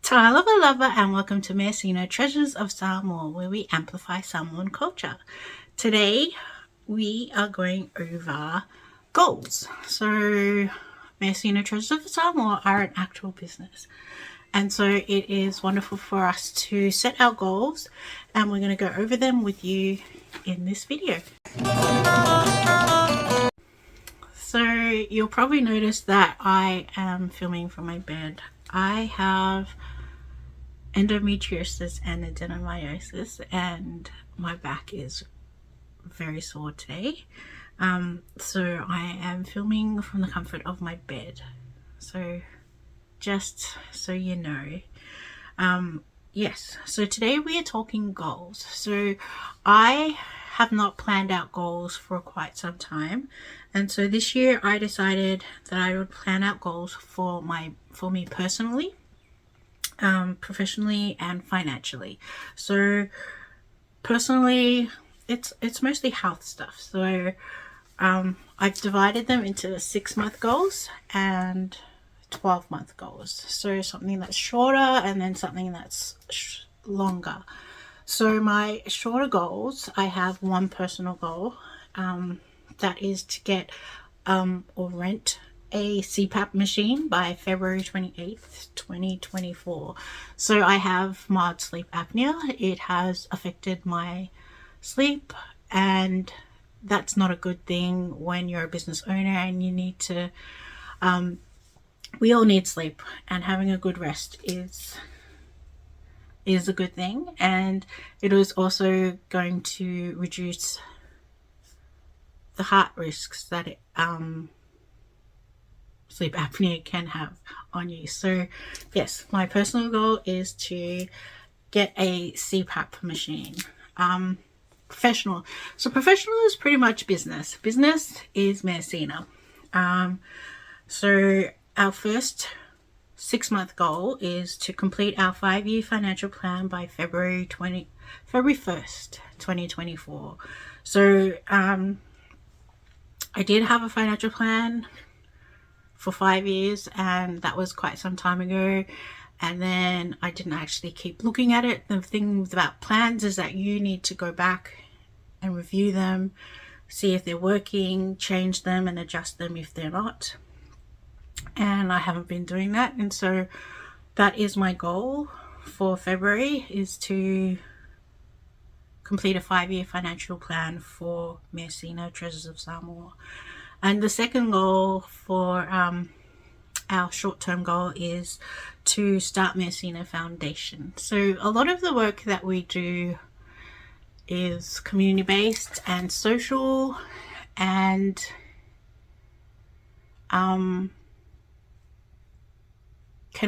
Tyler the Lover, and welcome to Measina, Treasures of Samoa, where we amplify Samoan culture. Today, we are going over goals. So, Measina, Treasures of Samoa are an actual business. And so it is wonderful for us to set our goals, and we're going to go over them with you in this video. So you'll probably notice that I am filming from my bed. I have endometriosis and adenomyosis, and my back is very sore today. So I am filming from the comfort of my bed. So just so you know. Yes, so today we are talking goals. So I have not planned out goals for quite some time, and so this year I decided that I would plan out goals for me personally, professionally and financially. So personally, it's mostly health stuff. So I've divided them into 6-month goals and 12-month goals. So something that's shorter and then something that's longer. So my shorter goals, I have one personal goal, that is to get or rent a CPAP machine by February 28th, 2024. So I have mild sleep apnea. It has affected my sleep, and that's not a good thing when you're a business owner and you need to, we all need sleep, and having a good rest is a good thing, and it is also going to reduce the heart risks that sleep apnea can have on you. So yes, my personal goal is to get a CPAP machine. Professional. So professional is pretty much business. Business is Measina. So our first 6-month goal is to complete our 5-year financial plan by February 1st, 2024. So I did have a financial plan for 5 years, and that was quite some time ago, and then I didn't actually keep looking at it. The thing about plans is that you need to go back and review them, see if they're working, change them and adjust them if they're not. And I haven't been doing that, and so that is my goal for February, is to complete a 5-year financial plan for Measina, Treasures of Samoa. And the second goal for our short-term goal is to start Measina Foundation. So a lot of the work that we do is community-based and social, and can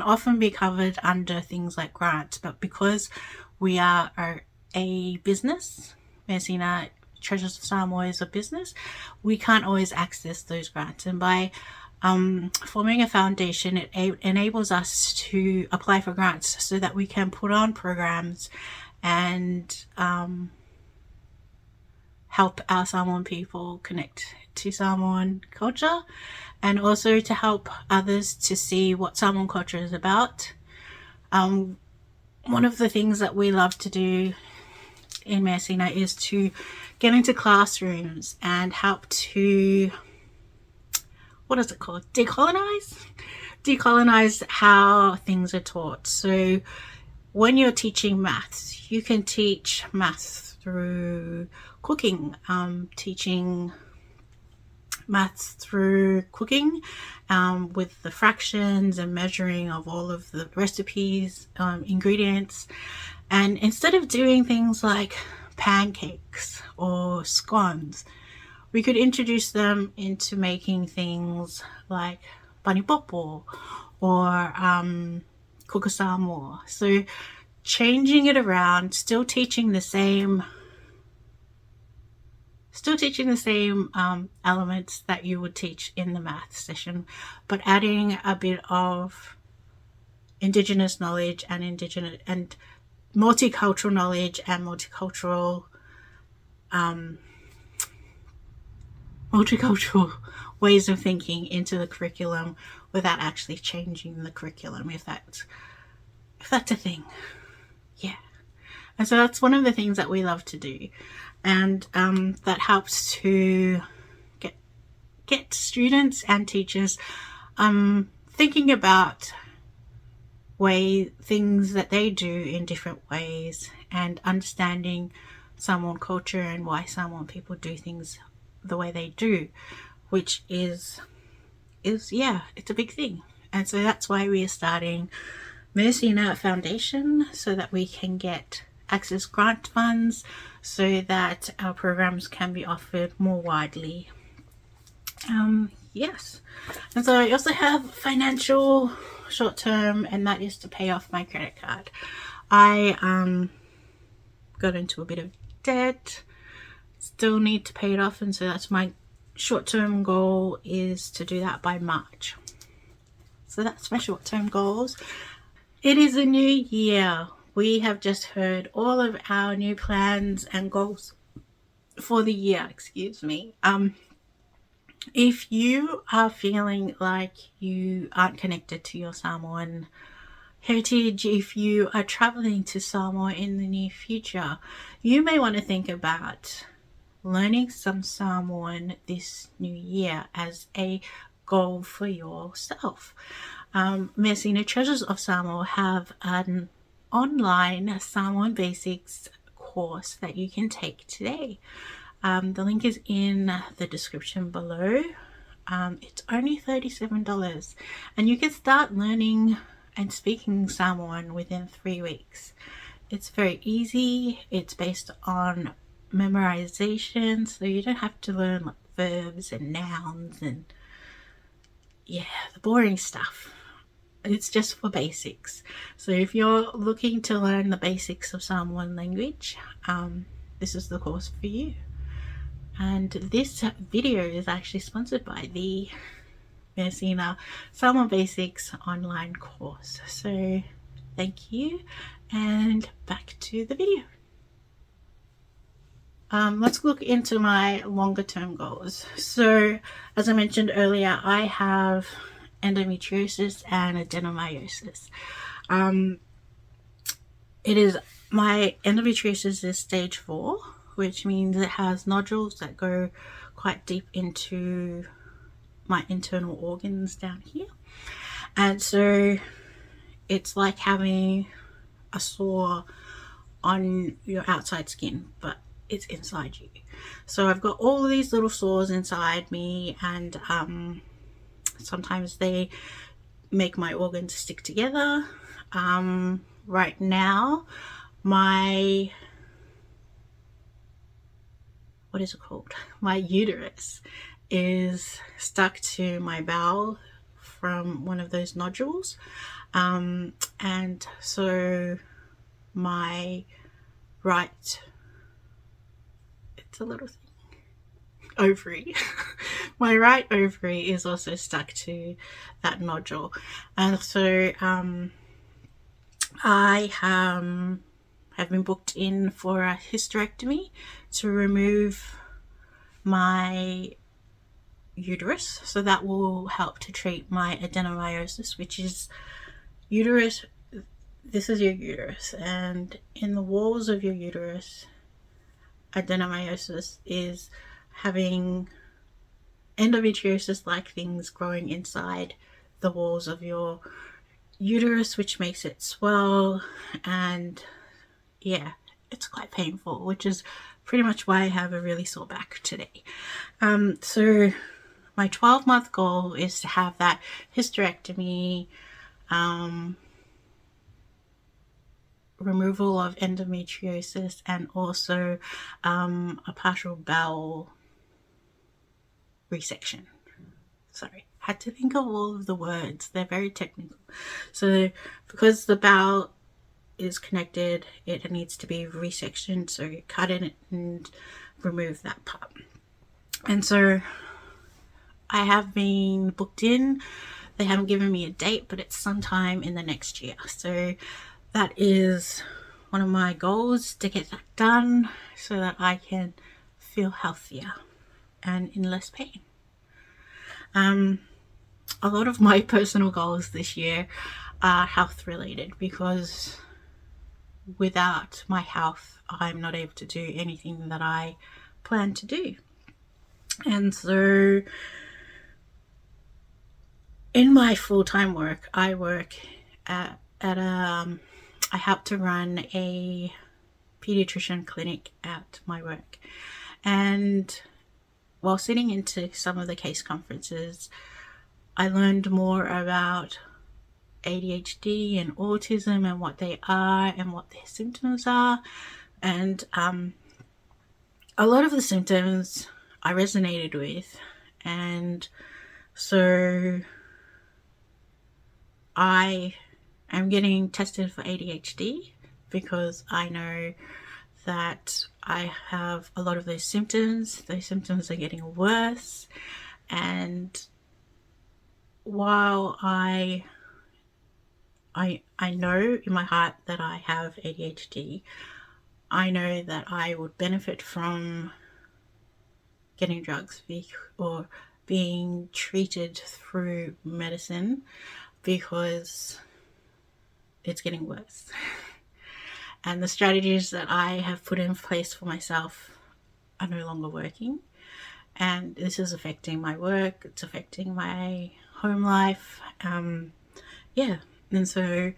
often be covered under things like grants, but because we are a business, Measina Treasures of Samoa is a business, we can't always access those grants. And by forming a foundation, it enables us to apply for grants so that we can put on programs and help our Samoan people connect to Samoan culture, and also to help others to see what Samoan culture is about. One of the things that we love to do in Measina is to get into classrooms and help to, what is it called? Decolonize how things are taught. So when you're teaching maths, you can teach maths through cooking, teaching maths through cooking, with the fractions and measuring of all of the recipes, ingredients. And instead of doing things like pancakes or scones, we could introduce them into making things like panipopo or kukusamo. So changing it around, still teaching the same elements that you would teach in the math session, but adding a bit of Indigenous knowledge and multicultural knowledge and multicultural ways of thinking into the curriculum without actually changing the curriculum, if that's a thing. Yeah. And so that's one of the things that we love to do. And that helps to get students and teachers thinking about things that they do in different ways, and understanding Samoan culture and why Samoan people do things the way they do, which is yeah, it's a big thing. And so that's why we are starting Measina Foundation, so that we can get access grant funds so that our programs can be offered more widely. Yes. And so I also have financial short term, and that is to pay off my credit card. I got into a bit of debt, still need to pay it off, and so that's my short term goal, is to do that by March. So that's my short term goals. It is a new year. We have just heard all of our new plans and goals for the year, excuse me. If you are feeling like you aren't connected to your Samoan heritage, if you are traveling to Samoa in the near future, you may want to think about learning some Samoan this new year as a goal for yourself. Measina Treasures of Samoa have an online Samoan basics course that you can take today. The link is in the description below. It's only $37, and you can start learning and speaking Samoan within 3 weeks. It's very easy. It's based on memorization, so you don't have to learn like verbs and nouns and the boring stuff. It's just for basics. So if you're looking to learn the basics of Samoan language, this is the course for you. And this video is actually sponsored by the Measina Samoan Basics online course. So thank you, and back to the video. Let's look into my longer term goals. So as I mentioned earlier, I have endometriosis and adenomyosis. My endometriosis is stage 4, which means it has nodules that go quite deep into my internal organs down here. And so it's like having a sore on your outside skin, but it's inside you. So I've got all of these little sores inside me, and sometimes they make my organs stick together. Right now, my uterus is stuck to my bowel from one of those nodules. And so my right, it's a little thing, ovary, my right ovary is also stuck to that nodule. And so I have been booked in for a hysterectomy to remove my uterus. So that will help to treat my adenomyosis, which is uterus. This is your uterus, and in the walls of your uterus, adenomyosis is having endometriosis like things growing inside the walls of your uterus, which makes it swell, and it's quite painful, which is pretty much why I have a really sore back today. So my 12-month goal is to have that hysterectomy, removal of endometriosis, and also a partial bowel resection. Sorry, had to think of all of the words. They're very technical. So because the bowel is connected, it needs to be resectioned, so you cut it and remove that part. And so I have been booked in. They haven't given me a date, but it's sometime in the next year. So that is one of my goals, to get that done so that I can feel healthier and in less pain. A lot of my personal goals this year are health related, because without my health, I'm not able to do anything that I plan to do. And so in my full-time work, I work at I help to run a pediatrician clinic at my work. And while sitting into some of the case conferences, I learned more about ADHD and autism and what they are and what their symptoms are. And a lot of the symptoms I resonated with. And so I am getting tested for ADHD because I know that I have a lot of those symptoms. Those symptoms are getting worse. And while I know in my heart that I have ADHD, I know that I would benefit from getting drugs or being treated through medicine, because it's getting worse. And the strategies that I have put in place for myself are no longer working. And this is affecting my work, it's affecting my home life. And so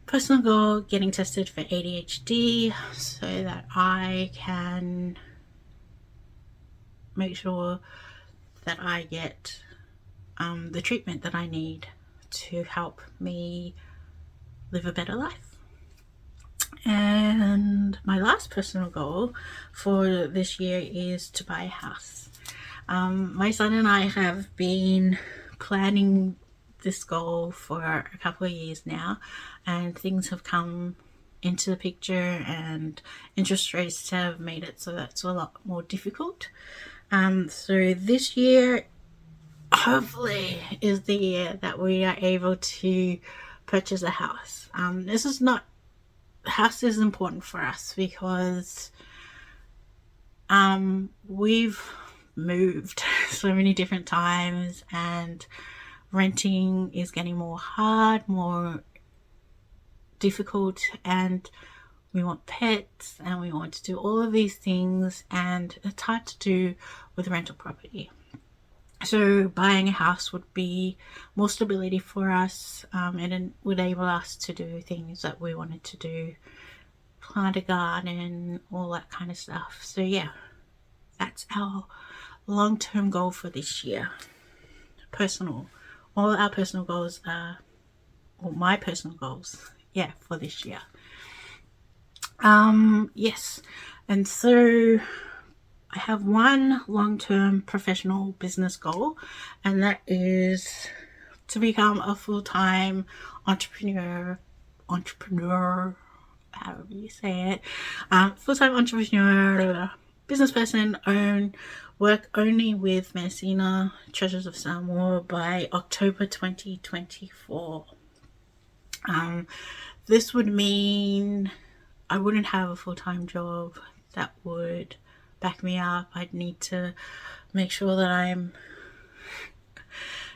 personal goal, getting tested for ADHD so that I can make sure that I get the treatment that I need to help me live a better life. And my last personal goal for this year is to buy a house. My son and I have been planning this goal for a couple of years now, and things have come into the picture and interest rates have made it so that's a lot more difficult. So this year hopefully is the year that we are able to purchase a house. House is important for us because we've moved so many different times, and renting is getting more hard, more difficult, and we want pets and we want to do all of these things, and it's hard to do with rental property. So buying a house would be more stability for us, and it would enable us to do things that we wanted to do, plant a garden, all that kind of stuff. So yeah, that's our long-term goal for this year. All our personal goals are, or my personal goals, for this year. Yes, and so I have one long-term professional business goal, and that is to become a full-time entrepreneur, however you say it, full-time entrepreneur, business person, work only with Measina, Treasures of Samoa by October 2024. This would mean I wouldn't have a full-time job that would back me up. I'd need to make sure that I'm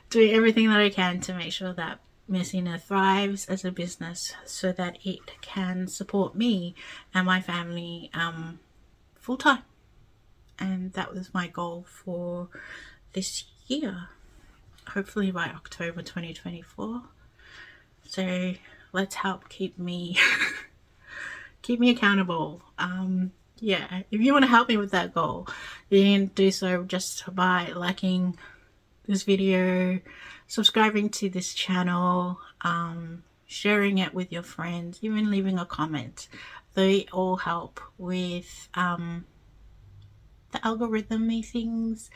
doing everything that I can to make sure that Measina thrives as a business so that it can support me and my family full-time. And that was my goal for this year, hopefully by October 2024. So let's help keep me accountable. If you want to help me with that goal, you can do so just by liking this video, subscribing to this channel, sharing it with your friends, even leaving a comment. They all help with the algorithm-y things.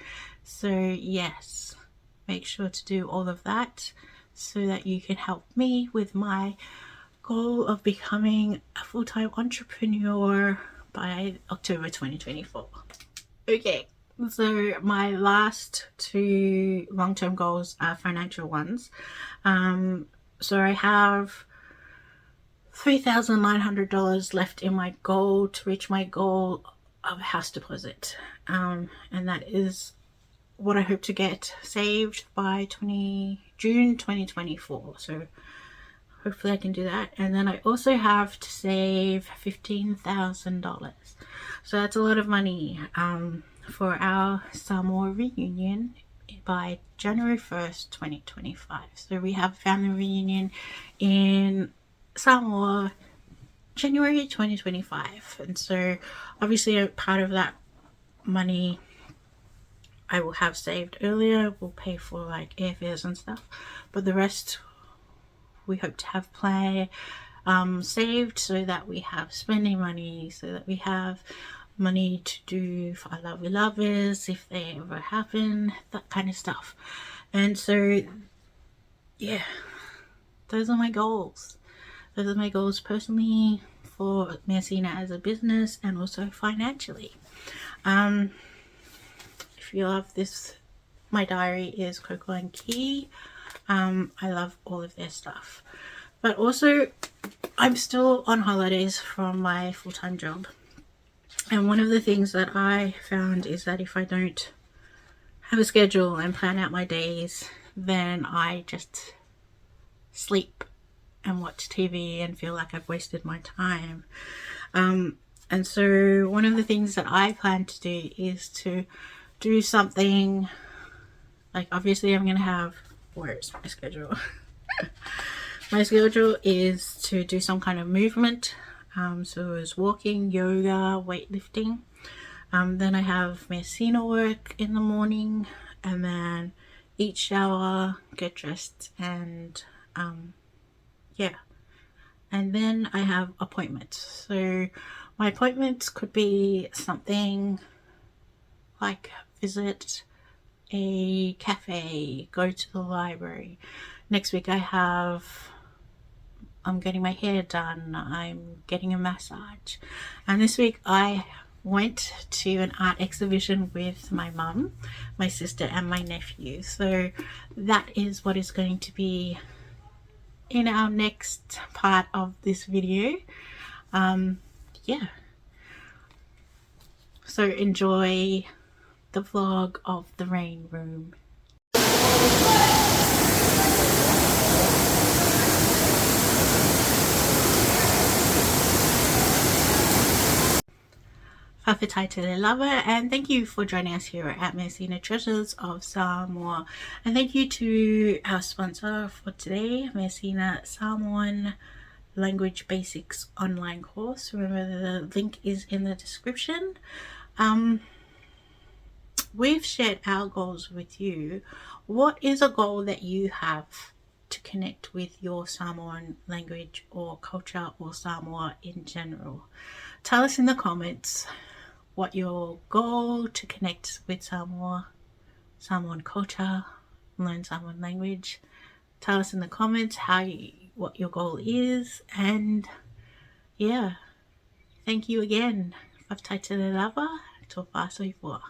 So yes, make sure to do all of that so that you can help me with my goal of becoming a full-time entrepreneur by October 2024. Okay, so my last two long-term goals are financial ones. So I have $3,900 left in my goal to reach my goal of a house deposit, and that is what I hope to get saved by June 2024. So hopefully I can do that. And then I also have to save $15,000. So that's a lot of money for our Samoa reunion by January 1st, 2025. So we have a family reunion in Samoa January 2025. And so obviously a part of that money I will have saved earlier will pay for like airfares and stuff, but the rest we hope to have saved so that we have spending money, so that we have money to do for our lovely lovers if they ever happen, that kind of stuff. And so yeah, those are my goals. Those are my goals personally, for Measina as a business, and also financially. If you love this, my diary is Coco and Key. I love all of their stuff. But also, I'm still on holidays from my full-time job. And one of the things that I found is that if I don't have a schedule and plan out my days, then I just sleep and watch TV and feel like I've wasted my time. And so one of the things that I plan to do is to do something, like obviously I'm going to have, where's my schedule? My schedule is to do some kind of movement. So it's walking, yoga, weightlifting. Then I have Measina work in the morning, and then eat, shower, get dressed, and yeah. And then I have appointments. So my appointments could be something like visit a cafe, go to the library. Next week I'm getting my hair done, I'm getting a massage. And this week I went to an art exhibition with my mum, my sister, and my nephew. So that is what is going to be in our next part of this video. Yeah, so enjoy the vlog of the rain room. Whawhitai te lover, and thank you for joining us here at Measina Treasures of Samoa. And thank you to our sponsor for today, Measina Samoan Language Basics online course. Remember, the link is in the description. We've shared our goals with you. What is a goal that you have to connect with your Samoan language or culture, or Samoa in general? Tell us in the comments what your goal to connect with Samoa, Samoan culture, learn Samoan language. Tell us in the comments what your goal is, and yeah, thank you again. Whawhitai te lava, tō whāsoifua.